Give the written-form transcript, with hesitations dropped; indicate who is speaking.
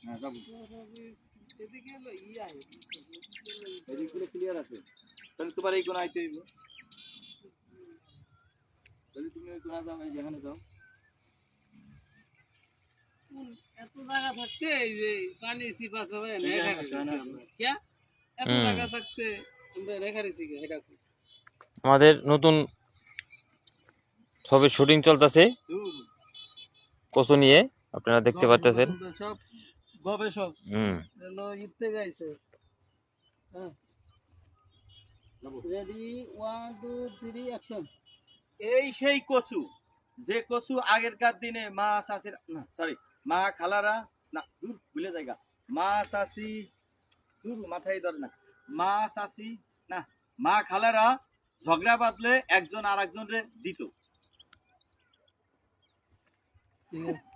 Speaker 1: হ্যাঁ যাবো এদিকে হলো এদিকে ক্লিয়ার আছে তাহলে তোমার এই কোণ আইতে হইব তাহলে তুমি ওই কোণা যাও এই যেখানে যাও এত জায়গা থাকতে এই যে পানি সিপাস হবে না এখানে কি এত জায়গা থাকতে আমরা রেখা রেখেছি এটা
Speaker 2: আমাদের নতুন ছবির শুটিং চলতেছে কচু নিয়ে আপনারা দেখতে পাচ্ছেন
Speaker 1: সব গবেষক হলো ইতে গাইছে হ্যাঁ রেডি 1 2 3 অ্যাকশন এই সেই কচু যে কচু আগেরকার দিনে মা চাচির না সরি মা খালারা না দূর ভুলে জায়গা মা চাচি দূর মাথায় ধরে না মা চাচি না মা খালারা ঝগড়া বাঁধলে একজন আর একজনের দিত ঠিক আছে